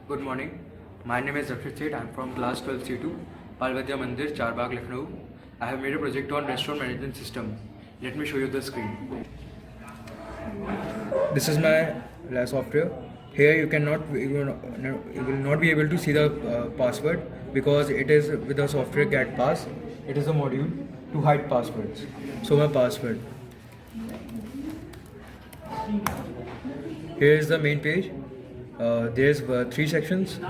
Good morning. My name is Rakshit Seth. I'm from class 12C2, Parvatya Mandir, Charbagh, Lucknow. I have made a project on restaurant management system. Let me show you the screen. This is my software. Here you will not be able to see the password because it is with the software get pass. It is a module to hide passwords. So my password. Here is the main page. There's three sections.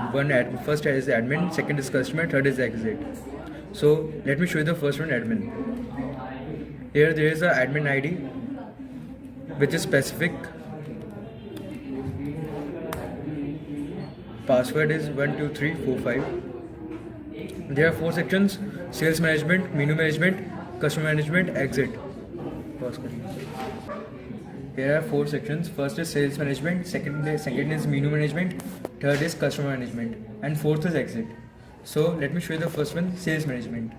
First is admin, second is customer, third is exit. So let me show you the first one, admin. Here there is a admin ID which is specific. Password is 12345. There are four sections: sales management, menu management, customer management, exit. Here are four sections. First is sales management, second is menu management, third is customer management, and fourth is exit. So let me show you the first one, sales management.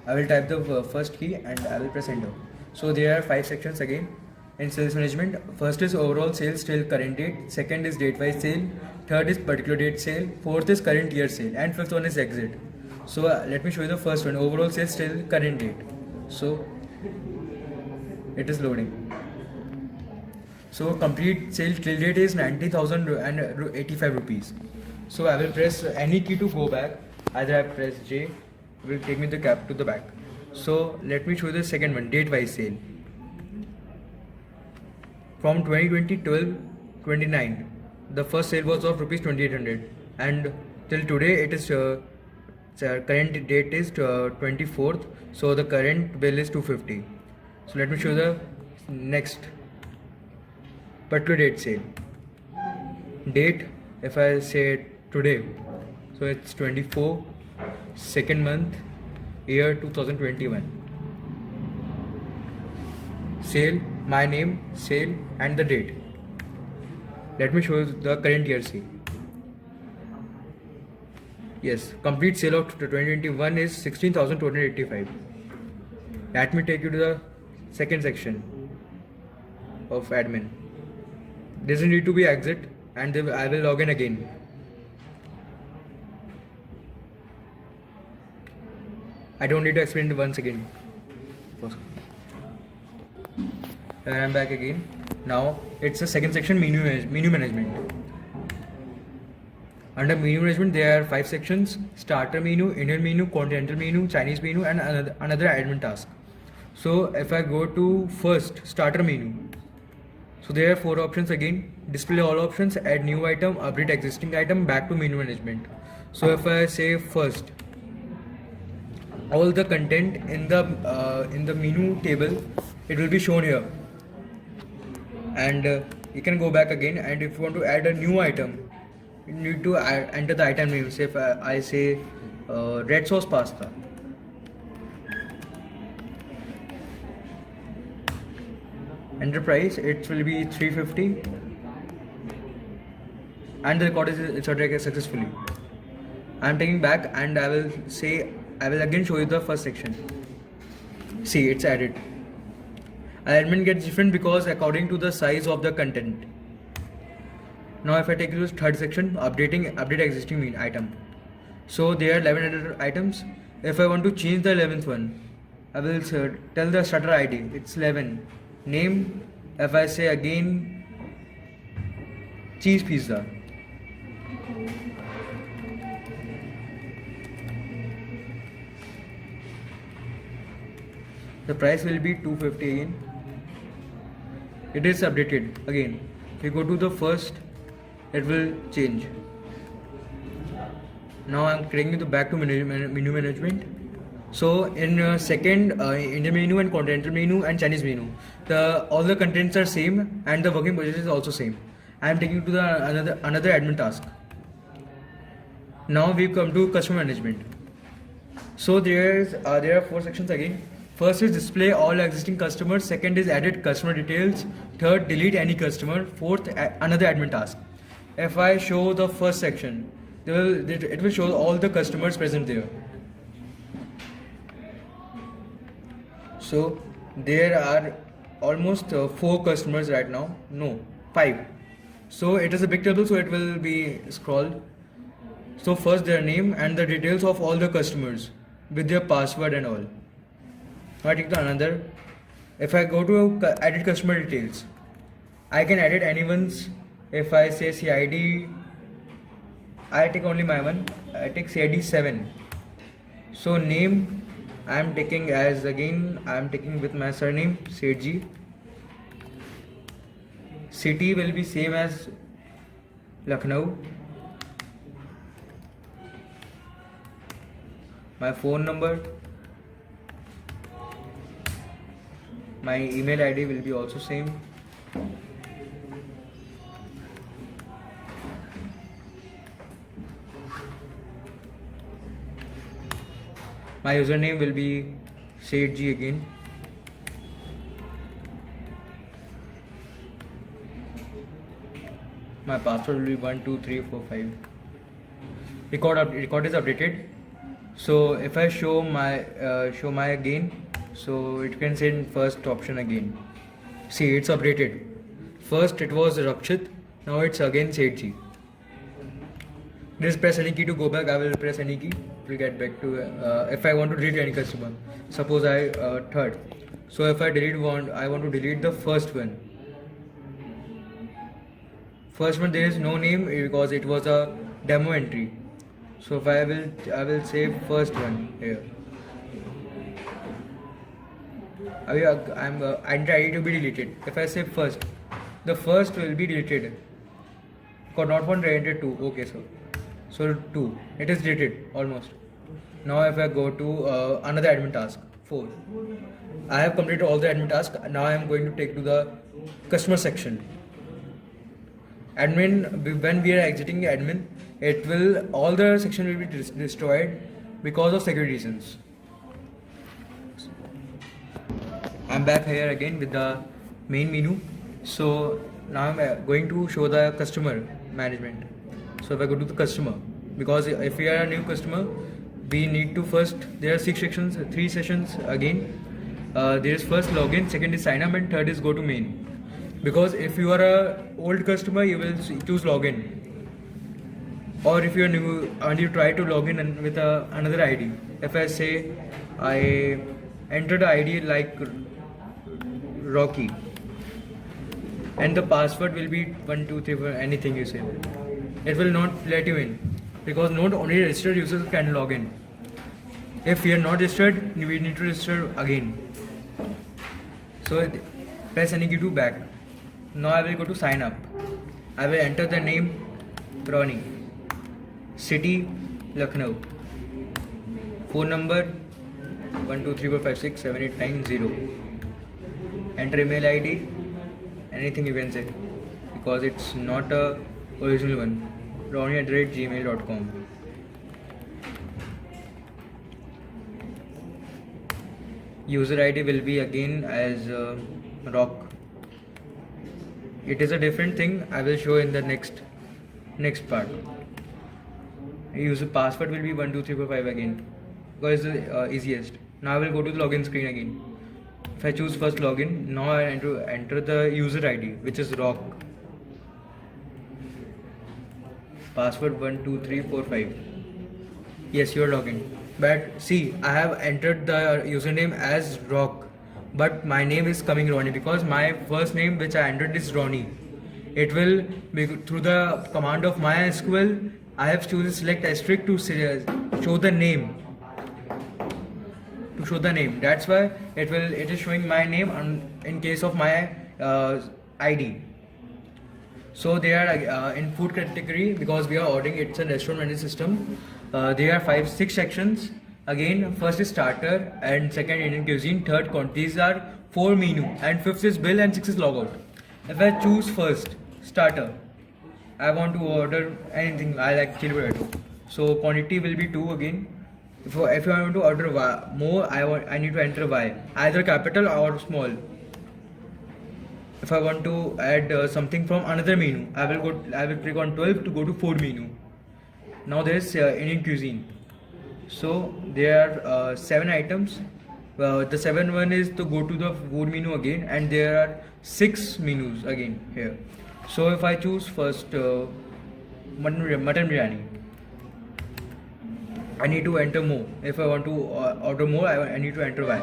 I will type the first key and I will press enter. So there are five sections again in sales management. First is overall sales till current date, second is date wise sale, third is particular date sale, fourth is current year sale, and fifth one is exit. So let me show you the first one, overall sales till current date. So it is loading. So complete sale till date is 90,085 rupees. So I will press any key to go back. Either I press J, will take me the cap to the back. So let me show you the second one, date wise sale. From 2020-12-29, the first sale was of rupees 2800, and till today it is current date is 24th. So the current bill is 250. So let me show you the next. Particular date sale. Date, if I say today, so it's 24, second month, year 2021. Sale, my name, sale, and the date. Let me show you the current year sale. Yes, complete sale of 2021 is 16,285. Let me take you to the second section of admin. Doesn't need to be exit, and I will log in again. I don't need to explain it once again. And I'm back again. Now it's the second section, menu management. Under menu management there are five sections: starter menu, Indian menu, continental menu, Chinese menu, and another admin task. So if I go to first starter menu, so there are four options again: display all options, add new item, update existing item, back to menu management. So if I say first, all the content in the menu table, it will be shown here, and you can go back again. And if you want to add a new item, you need to enter the item name. Say if I say red sauce pasta. Enterprise, it will be 350, and the record is successfully. I am taking back, and I will again show you the first section. See, it's added. Alignment gets different because according to the size of the content. Now if I take you to third section, update existing item. So there are 1100 items. If I want to change the 11th one, I will tell the starter ID, it's 11. Name, if I say again cheese pizza, the price will be 250 again. It is updated again. If you go to the first, it will change. Now I am taking you back to menu management. So in second, Indian menu and continental menu and Chinese menu, all the contents are same and the working process is also same. I am taking you to the another admin task. Now we come to customer management. So there are four sections again. First is display all existing customers. Second is edit customer details. Third, delete any customer. Fourth, another admin task. If I show the first section, it will show all the customers present there. So there are almost 4 customers right now. No, 5. So it is a big table, so it will be scrolled. So first their name and the details of all the customers with their password and all. Now I take the another. If I go to edit customer details, I can edit anyone's. If I say CID, I take only my one. I take CID 7. So name I am taking as again I am taking with my surname Sethi. City will be same as Lucknow. My phone number, my email ID will be also same. My username will be Sethi again. My password will be 12345. Record is updated. So if I show my again, so it can say in first option again. See, it's updated. First it was Rakshit, now it's again Sethi. Just press any key to go back. I will press any key to get back to. If I want to delete any customer, suppose I third. So if I I want to delete the first one. First one there is no name because it was a demo entry. So if I will save first one here. I'm ready to be deleted. If I say first, the first will be deleted. Because not one entered two. Okay, so 2. It is deleted almost. Now if I go to another admin task 4. I have completed all the admin tasks. Now I am going to take to the customer section. Admin, when we are exiting admin, all the section will be destroyed because of security reasons. I'm back here again with the main menu. So now I'm going to show the customer management. So if I go to the customer, because if we are a new customer, we need to first, there are 3 sessions again. There is first login, second is sign up, and third is go to main. Because if you are a old customer, you will choose login. Or if you are new and you try to log in with another ID. If I say I entered the ID like Rocky, and the password will be 1 2 3 4 anything you say, it will not let you in because not only registered users can log in. If we are not registered, we need to register again. So press any key to back. Now I will go to sign up. I will enter the name Ronnie, city Lucknow, phone number 1234567890. Enter email ID, anything you can say because it's not a original one. Ronnie@gmail.com. User ID will be again as Rock. It is a different thing. I will show in the next part. User password will be 12345 again because it's the easiest. Now I will go to the login screen again. If I choose first login, now I enter the user ID which is Rock. Password 12345. Yes, you are logging. But see, I have entered the username as Rock, but my name is coming Ronnie because my first name which I entered is Ronnie. It will be through the command of MySQL. I have chosen select asterisk to show the name. To show the name. That's why it is showing my name in case of my ID. So they are in food category because we are ordering. It's a restaurant management system. There are 5-6 sections. Again, first is starter and second Indian cuisine, third quantities are 4 menu and 5th is bill and 6th is logout. If I choose first starter, I want to order anything. I like chili potato. So quantity will be 2 again. If I want to order more, I need to enter Y, either capital or small. If I want to add something from another menu, I will click on 12 to go to 4 menu. Now there is Indian cuisine. So there are 7 items. The 7th one is to go to the food menu again, and there are 6 menus again here. So if I choose first mutton biryani, I need to enter more. If I want to order more, I need to enter Y.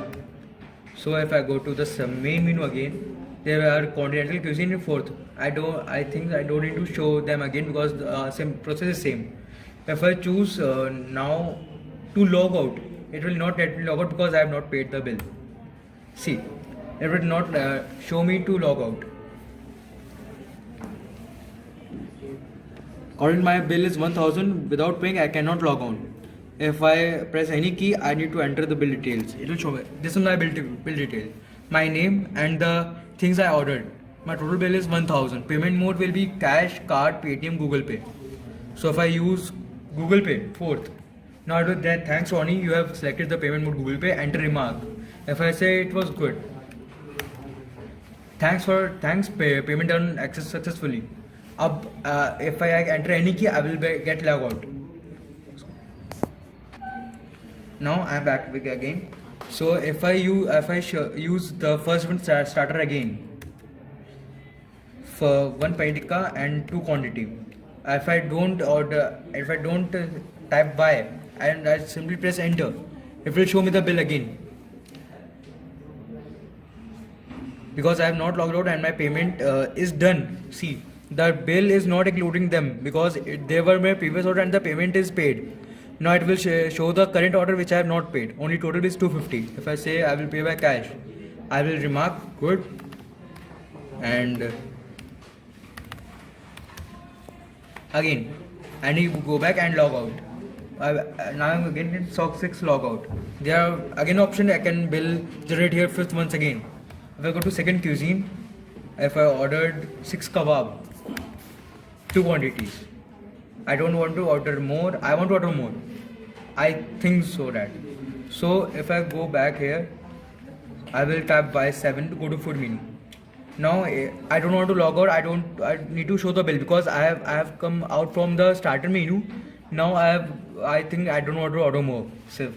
So if I go to the main menu again, there are continental cuisine in fourth. I think I don't need to show them again because the same process is same. If I choose now to log out, it will not let me log out because I have not paid the bill. See, it will not show me to log out. Current my bill is 1000. Without paying, I cannot log on. If I press any key, I need to enter the bill details. It will show me. This is my bill detail. My name and the things I ordered. My total bill is 1000. Payment mode will be cash, card, Paytm, Google Pay. So if I use Google Pay, fourth. Now with that, thanks Ronnie, you have selected the payment mode Google Pay. Enter remark. If I say it was good. Thanks payment done access successfully. If I enter any key, I will get log out. Now I am back again. So if I use the first one starter again for one paneer tikka and 2 quantity. If I don't type Y and I simply press enter, it will show me the bill again. Because I have not logged out and my payment is done. See, the bill is not including them because they were my previous order and the payment is paid. Now it will show the current order which I have not paid. Only total is 250. If I say I will pay by cash, I will remark good and again I need to go back and log out. Now I'm again in SOC 6 log out. There are again option I can bill generate here fifth once again. If I go to second cuisine, if I ordered 6 kebab, 2 quantities. I don't want to order more. I want to order more. I think so that. So if I go back here, I will tap by 7 to go to food menu. Now I don't want to log out. I need to show the bill because I have come out from the starter menu. Now I think I don't want to order more. So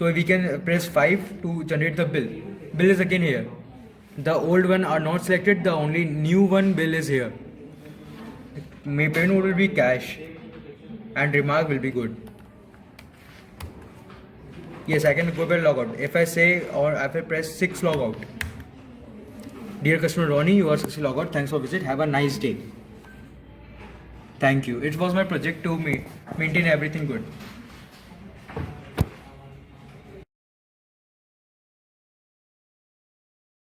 we can press 5 to generate the bill. Bill is again here. The old one are not selected. The only new one bill is here. My payment will be cash and remark will be good. Yes, I can go back log out. If I say or if I press 6 log out. Dear customer Ronnie, you are successfully log out. Thanks for visit. Have a nice day. Thank you. It was my project to maintain everything good.